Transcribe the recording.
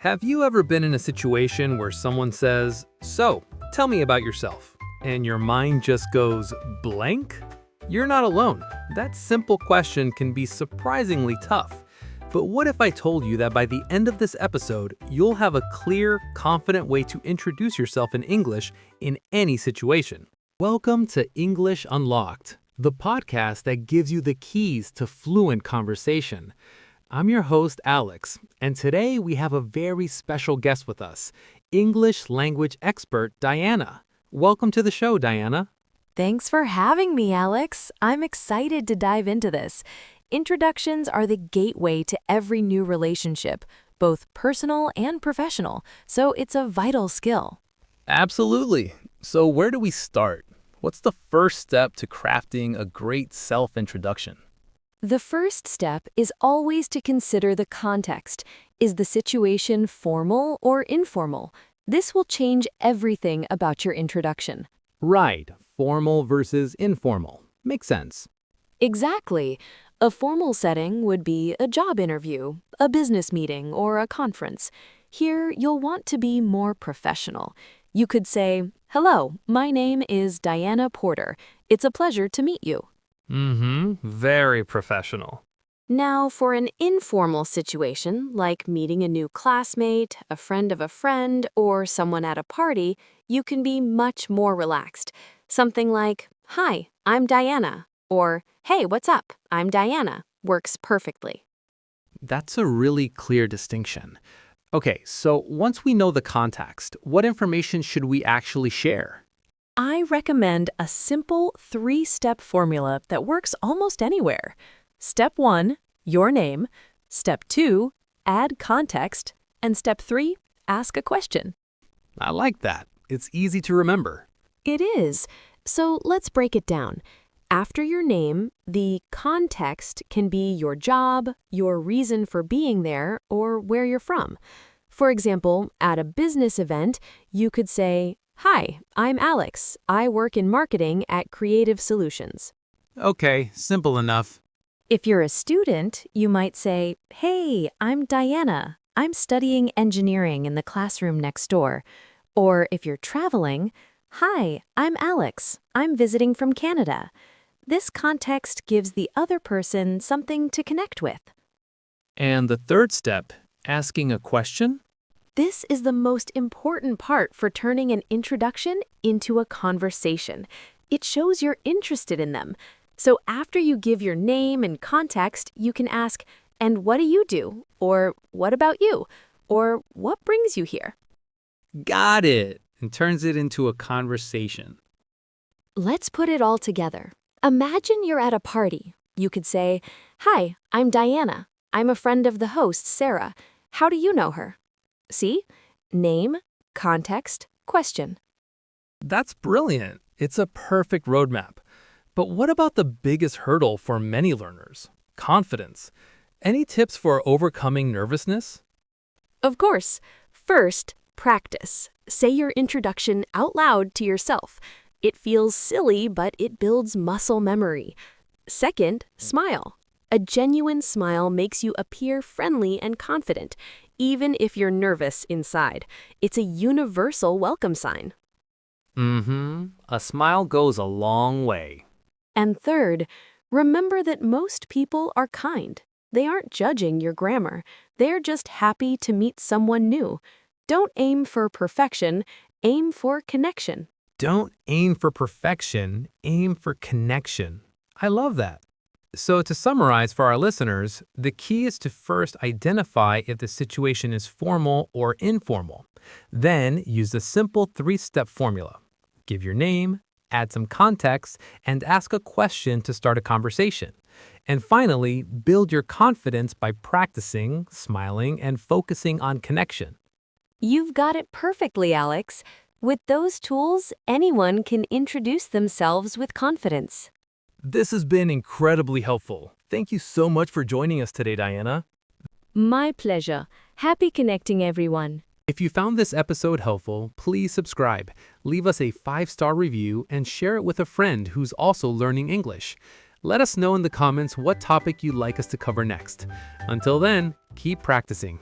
Have you ever been in a situation where someone says, "So, tell me about yourself," and your mind just goes blank? You're not alone. That simple question can be surprisingly tough. But what if I told you that by the end of this episode, you'll have a clear, confident way to introduce yourself in English in any situation? Welcome to English Unlocked, the podcast that gives you the keys to fluent conversation. I'm your host, Alex, and today we have a very special guest with us, English language expert Diana. Welcome to the show, Diana. Thanks for having me, Alex. I'm excited to dive into this. Introductions are the gateway to every new relationship, both personal and professional, so it's a vital skill. Absolutely. So where do we start? What's the first step to crafting a great self-introduction? The first step is always to consider the context. Is the situation formal or informal? This will change everything about your introduction. Right. Formal versus informal. Makes sense. Exactly. A formal setting would be a job interview, a business meeting, or a conference. Here, you'll want to be more professional. You could say, "Hello, my name is Diana Porter. It's a pleasure to meet you." Very professional. Now, for an informal situation, like meeting a new classmate, a friend of a friend, or someone at a party, you can be much more relaxed. Something like, "Hi, I'm Diana," or "Hey, what's up? I'm Diana," works perfectly. That's a really clear distinction. Okay, so once we know the context, what information should we actually share? I recommend a simple 3-step formula that works almost anywhere. Step 1, your name. Step 2, add context. And step 3, ask a question. I like that. It's easy to remember. It is. So let's break it down. After your name, the context can be your job, your reason for being there, or where you're from. For example, at a business event, you could say, "Hi, I'm Alex. I work in marketing at Creative Solutions." Okay, simple enough. If you're a student, you might say, "Hey, I'm Diana. I'm studying engineering in the classroom next door." Or if you're traveling, "Hi, I'm Alex. I'm visiting from Canada." This context gives the other person something to connect with. And the third step, asking a question? This is the most important part for turning an introduction into a conversation. It shows you're interested in them. So after you give your name and context, you can ask, "And what do you do?" Or "What about you?" Or "What brings you here?" Got it. And turns it into a conversation. Let's put it all together. Imagine you're at a party. You could say, "Hi, I'm Diana. I'm a friend of the host, Sarah. How do you know her?" See? Name, context, question. That's brilliant. It's a perfect roadmap. But what about the biggest hurdle for many learners? Confidence. Any tips for overcoming nervousness? Of course. First, practice. Say your introduction out loud to yourself. It feels silly, but it builds muscle memory. Second, smile. A genuine smile makes you appear friendly and confident, even if you're nervous inside. It's a universal welcome sign. A smile goes a long way. And third, remember that most people are kind. They aren't judging your grammar. They're just happy to meet someone new. Don't aim for perfection, aim for connection. Don't aim for perfection, aim for connection. I love that. So to summarize for our listeners, the key is to first identify if the situation is formal or informal. Then use the simple 3-step formula. Give your name, add some context, and ask a question to start a conversation. And finally, build your confidence by practicing, smiling, and focusing on connection. You've got it perfectly, Alex. With those tools, anyone can introduce themselves with confidence. This has been incredibly helpful. Thank you so much for joining us today, Diana. My pleasure. Happy connecting, everyone. If you found this episode helpful, please subscribe, leave us a 5-star review, and share it with a friend who's also learning English. Let us know in the comments what topic you'd like us to cover next. Until then, keep practicing.